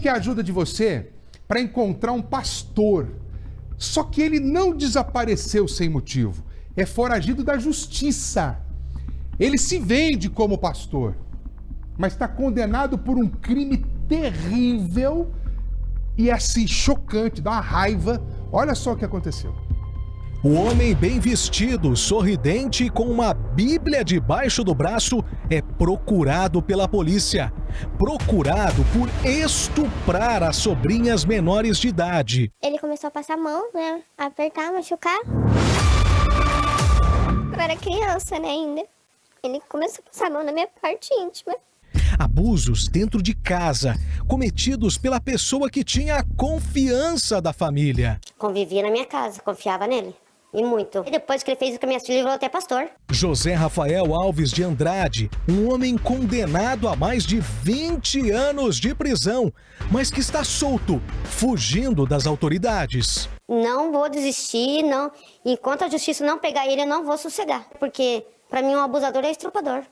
quer a ajuda de você para encontrar um pastor. Só que ele não desapareceu sem motivo. É foragido da justiça. Ele se vende como pastor, mas está condenado por um crime terrível e assim chocante, dá uma raiva. Olha só o que aconteceu. O homem bem vestido, sorridente e com uma Bíblia debaixo do braço é procurado pela polícia. Procurado por estuprar as sobrinhas menores de idade. Ele começou a passar a mão, né? Apertar, machucar. Eu era criança, né, ainda. Ele começou a passar a mão na minha parte íntima. Abusos dentro de casa, cometidos pela pessoa que tinha a confiança da família. Convivia na minha casa, confiava nele. E muito. E depois que ele fez isso com a minha filha, ele virou até pastor. José Rafael Alves de Andrade, um homem condenado a mais de 20 anos de prisão, mas que está solto, fugindo das autoridades. Não vou desistir, não. Enquanto a justiça não pegar ele, eu não vou sossegar. Porque, para mim, um abusador é estuprador.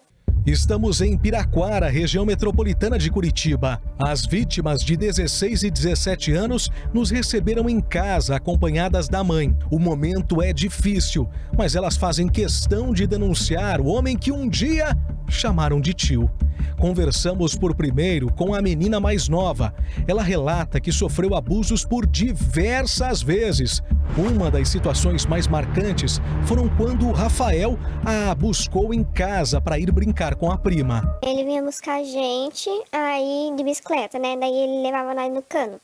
Estamos em Piraquara, região metropolitana de Curitiba. As vítimas de 16 e 17 anos nos receberam em casa, acompanhadas da mãe. O momento é difícil, mas elas fazem questão de denunciar o homem que um dia chamaram de tio. Conversamos por primeiro com a menina mais nova. Ela relata que sofreu abusos por diversas vezes. Uma das situações mais marcantes foram quando o Rafael a buscou em casa para ir brincar com a prima. Ele vinha buscar a gente, aí de bicicleta, né? Daí ele levava nós no cano.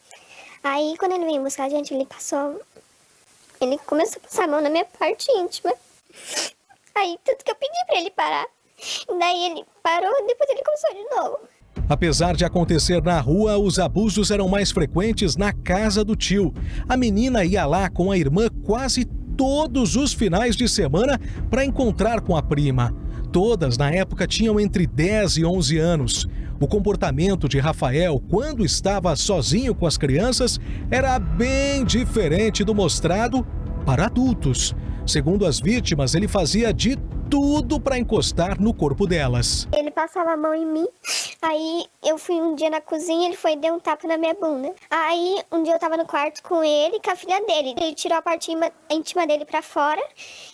Aí quando ele vinha buscar a gente, ele começou a passar a mão na minha parte íntima. Aí tudo que eu pedi para ele parar. Daí ele parou e depois ele começou de novo. Apesar de acontecer na rua, os abusos eram mais frequentes na casa do tio. A menina ia lá com a irmã quase todos os finais de semana para encontrar com a prima. Todas, na época, tinham entre 10 e 11 anos. O comportamento de Rafael, quando estava sozinho com as crianças, era bem diferente do mostrado para adultos. Segundo as vítimas, ele fazia de tudo para encostar no corpo delas. Ele passava a mão em mim, aí eu fui um dia na cozinha, ele foi e deu um tapa na minha bunda. Aí um dia eu tava no quarto com ele e com a filha dele. Ele tirou a parte íntima dele pra fora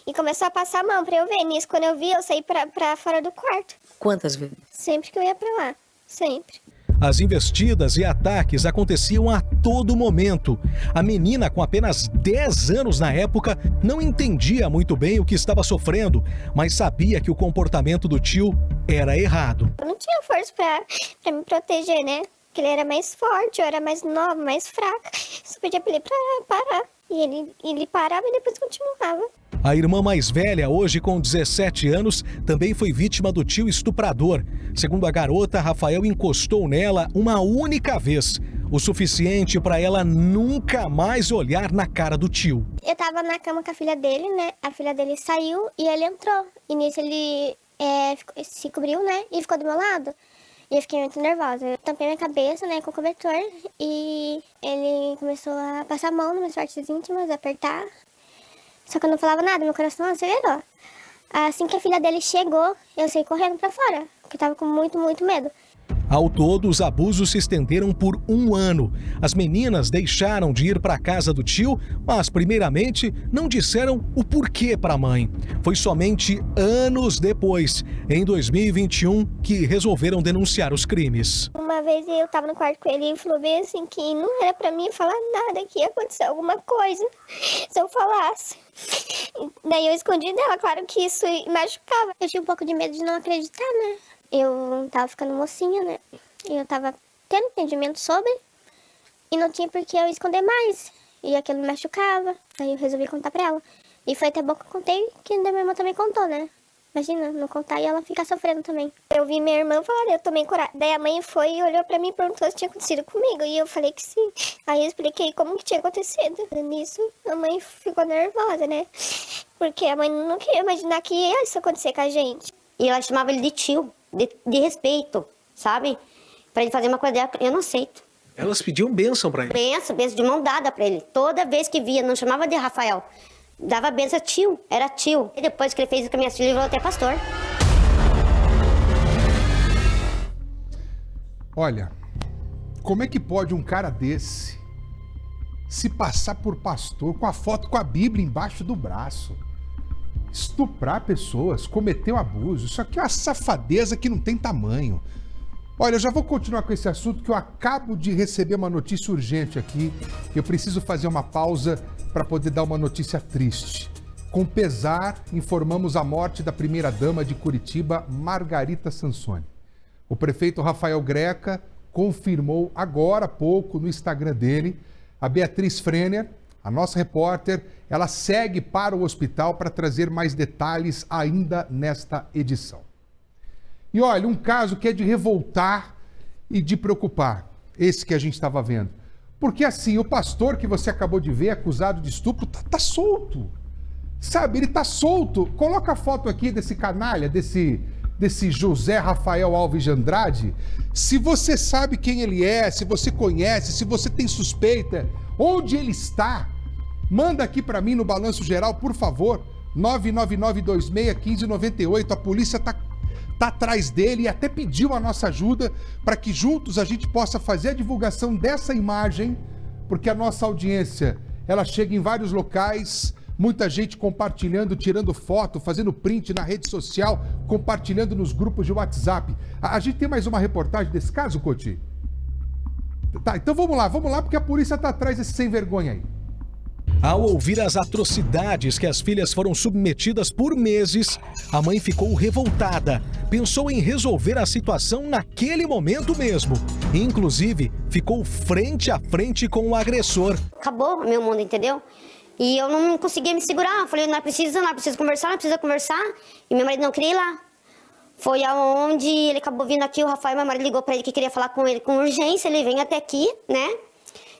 e começou a passar a mão pra eu ver. Nisso, quando eu vi, eu saí pra fora do quarto. Quantas vezes? Sempre que eu ia pra lá, sempre. As investidas e ataques aconteciam a todo momento. A menina, com apenas 10 anos na época, não entendia muito bem o que estava sofrendo, mas sabia que o comportamento do tio era errado. Eu não tinha força pra me proteger, né? Porque ele era mais forte, eu era mais nova, mais fraca. Só pedia pra ele parar. E ele parava e depois continuava. A irmã mais velha, hoje com 17 anos, também foi vítima do tio estuprador. Segundo a garota, Rafael encostou nela uma única vez, o suficiente para ela nunca mais olhar na cara do tio. Eu tava na cama com a filha dele, né? A filha dele saiu e ele entrou. E nisso ele se cobriu, né? E ficou do meu lado. E eu fiquei muito nervosa. Eu tampei minha cabeça, né, com o cobertor. E ele começou a passar a mão nas minhas partes íntimas, apertar. Só que eu não falava nada, meu coração acelerou. Assim que a filha dele chegou, eu saí correndo pra fora, porque eu tava com muito, muito medo. Ao todo, os abusos se estenderam por 1 ano. As meninas deixaram de ir para a casa do tio, mas, primeiramente, não disseram o porquê para a mãe. Foi somente anos depois, em 2021, que resolveram denunciar os crimes. Uma vez eu tava no quarto com ele e ele falou bem assim que não era pra mim falar nada, que ia acontecer alguma coisa se eu falasse. Daí eu escondi dela, claro que isso machucava. Eu tinha um pouco de medo de não acreditar, né? Eu tava ficando mocinha, né? E eu tava tendo entendimento sobre e não tinha por que eu esconder mais. E aquilo me machucava, aí eu resolvi contar pra ela. E foi até bom que eu contei, que a minha irmã também contou, né? Imagina, não contar e ela ficar sofrendo também. Eu vi minha irmã falar, eu tomei coragem. Daí a mãe foi e olhou pra mim e perguntou se tinha acontecido comigo. E eu falei que sim. Aí eu expliquei como que tinha acontecido. Nisso, a mãe ficou nervosa, né? Porque a mãe não queria imaginar que ia isso acontecer com a gente. E ela chamava ele de tio, de respeito, sabe? Pra ele fazer uma coisa dela, eu não aceito. Elas pediam bênção pra ele? Bênção de mão dada pra ele. Toda vez que via, não chamava de Rafael. Dava bênção, tio, era tio. E depois que ele fez isso com a minha filha, ele virou até pastor. Olha, Como é que pode um cara desse se passar por pastor com a foto com a Bíblia embaixo do braço? Estuprar pessoas, cometer um abuso. Isso aqui é uma safadeza que não tem tamanho. Olha, eu já vou continuar com esse assunto, que eu acabo de receber uma notícia urgente aqui. Eu preciso fazer uma pausa para poder dar uma notícia triste. Com pesar, informamos a morte da primeira-dama de Curitiba, Margarita Sansoni. O prefeito Rafael Greca confirmou agora há pouco no Instagram dele. A Beatriz Frenner, a nossa repórter, ela segue para o hospital para trazer mais detalhes ainda nesta edição. E olha, um caso que é de revoltar e de preocupar, esse que a gente estava vendo. Porque assim, o pastor que você acabou de ver, acusado de estupro, tá solto. Sabe, ele tá solto. Coloca a foto aqui desse canalha, desse José Rafael Alves de Andrade. Se você sabe quem ele é, se você conhece, se você tem suspeita, onde ele está, manda aqui para mim no Balanço Geral, por favor, 999261598. A polícia tá atrás dele e até pediu a nossa ajuda para que juntos a gente possa fazer a divulgação dessa imagem, porque a nossa audiência, ela chega em vários locais, muita gente compartilhando, tirando foto, fazendo print na rede social, compartilhando nos grupos de WhatsApp. A gente tem mais uma reportagem desse caso, Coti? Tá, então vamos lá, porque a polícia tá atrás desse sem vergonha aí. Ao ouvir as atrocidades que as filhas foram submetidas por meses, a mãe ficou revoltada. Pensou em resolver a situação naquele momento mesmo. Inclusive, ficou frente a frente com o agressor. Acabou meu mundo, entendeu? E eu não conseguia me segurar. Eu falei, não precisa conversar. E meu marido não queria ir lá. Foi aonde ele acabou vindo aqui, o Rafael, meu marido ligou pra ele que queria falar com ele com urgência. Ele vem até aqui, né?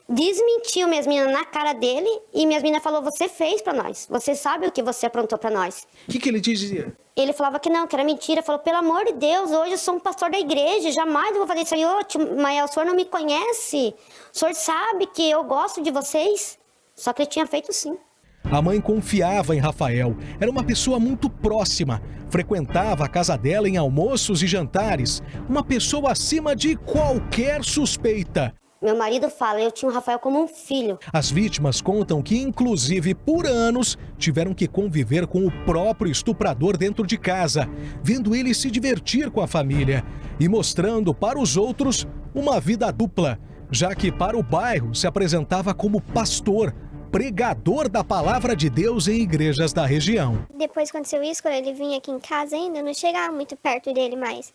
Desmentiu minhas meninas na cara dele e minhas meninas falou, você fez pra nós. Você sabe o que você aprontou pra nós. O que ele dizia? Ele falava que não, que era mentira. Falou, pelo amor de Deus, hoje eu sou um pastor da igreja. Jamais eu vou fazer isso aí. Ô, tio Mael, o senhor não me conhece. O senhor sabe que eu gosto de vocês. Só que ele tinha feito sim. A mãe confiava em Rafael. Era uma pessoa muito próxima. Frequentava a casa dela em almoços e jantares. Uma pessoa acima de qualquer suspeita. Meu marido fala, eu tinha o Rafael como um filho. As vítimas contam que, inclusive, por anos, tiveram que conviver com o próprio estuprador dentro de casa, vendo ele se divertir com a família e mostrando para os outros uma vida dupla, já que para o bairro se apresentava como pastor, pregador da palavra de Deus em igrejas da região. Depois aconteceu isso, quando ele vinha aqui em casa ainda, eu não chegava muito perto dele mais.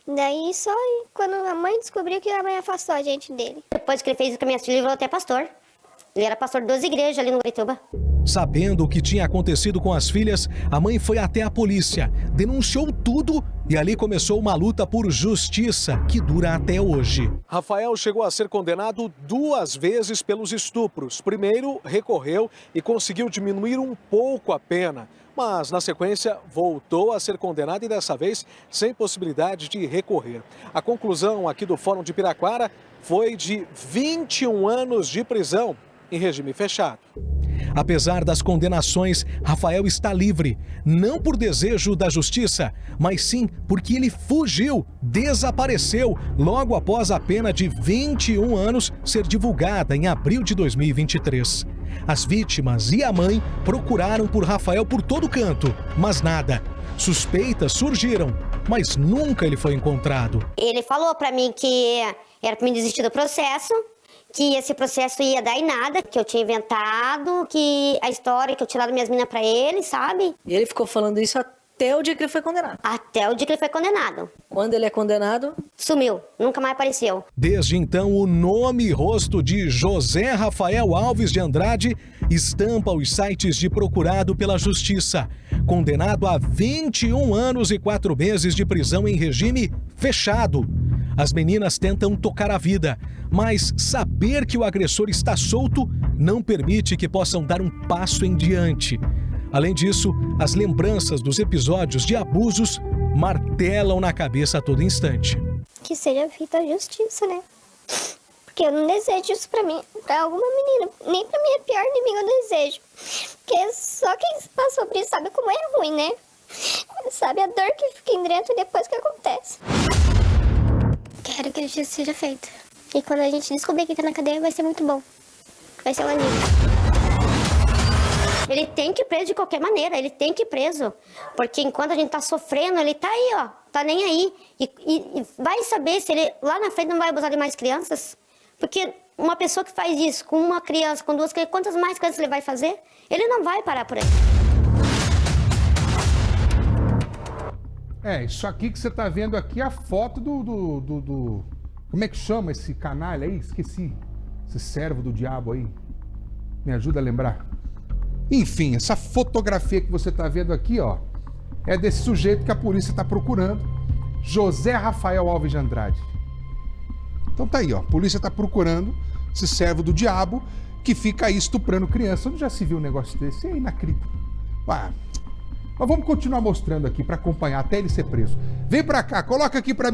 Daí só quando a mãe descobriu que a mãe afastou a gente dele. Depois que ele fez isso com a minha filha, ele virou até pastor. Ele era pastor de 2 igrejas ali no Curitiba. Sabendo o que tinha acontecido com as filhas, a mãe foi até a polícia, denunciou tudo e ali começou uma luta por justiça que dura até hoje. Rafael chegou a ser condenado 2 vezes pelos estupros. Primeiro, recorreu e conseguiu diminuir um pouco a pena. Mas, na sequência, voltou a ser condenado e dessa vez sem possibilidade de recorrer. A conclusão aqui do Fórum de Piraquara foi de 21 anos de prisão em regime fechado. Apesar das condenações, Rafael está livre, não por desejo da justiça, mas sim porque ele fugiu, desapareceu, logo após a pena de 21 anos ser divulgada em abril de 2023. As vítimas e a mãe procuraram por Rafael por todo canto, mas nada. Suspeitas surgiram, mas nunca ele foi encontrado. Ele falou pra mim que era pra mim desistir do processo, que esse processo ia dar em nada, que eu tinha inventado, que a história que eu tinha dado minhas meninas pra ele, sabe? E ele ficou falando isso até o dia que ele foi condenado? Até o dia que ele foi condenado. Quando ele é condenado? Sumiu, nunca mais apareceu. Desde então, o nome e rosto de José Rafael Alves de Andrade estampa os sites de procurado pela Justiça. Condenado a 21 anos e 4 meses de prisão em regime fechado. As meninas tentam tocar a vida, mas saber que o agressor está solto não permite que possam dar um passo em diante. Além disso, as lembranças dos episódios de abusos martelam na cabeça a todo instante. Que seja feita a justiça, né? Porque eu não desejo isso pra mim, pra alguma menina. Nem pra minha pior inimiga eu desejo. Porque só quem passou por isso sabe como é ruim, né? Sabe a dor que fica dentro depois que acontece. Quero que a justiça seja feita. E quando a gente descobrir que tá na cadeia, vai ser muito bom. Vai ser um alívio. Ele tem que ir preso de qualquer maneira, ele tem que ir preso. Porque enquanto a gente tá sofrendo, ele tá aí, ó, tá nem aí. E vai saber se ele lá na frente não vai abusar de mais crianças. Porque uma pessoa que faz isso com uma criança, com duas crianças, quantas mais crianças ele vai fazer? Ele não vai parar por aí. Isso aqui que você tá vendo aqui é a foto do... Como é que chama esse canalha aí? Esqueci. Esse servo do diabo aí. Me ajuda a lembrar. Enfim, essa fotografia que você tá vendo aqui, ó, é desse sujeito que a polícia tá procurando. José Rafael Alves de Andrade. Então tá aí, ó. A polícia tá procurando esse servo do diabo que fica aí estuprando criança. Onde já se viu um negócio desse? É inacreditável. Mas vamos continuar mostrando aqui para acompanhar até ele ser preso. Vem para cá, coloca aqui para mim.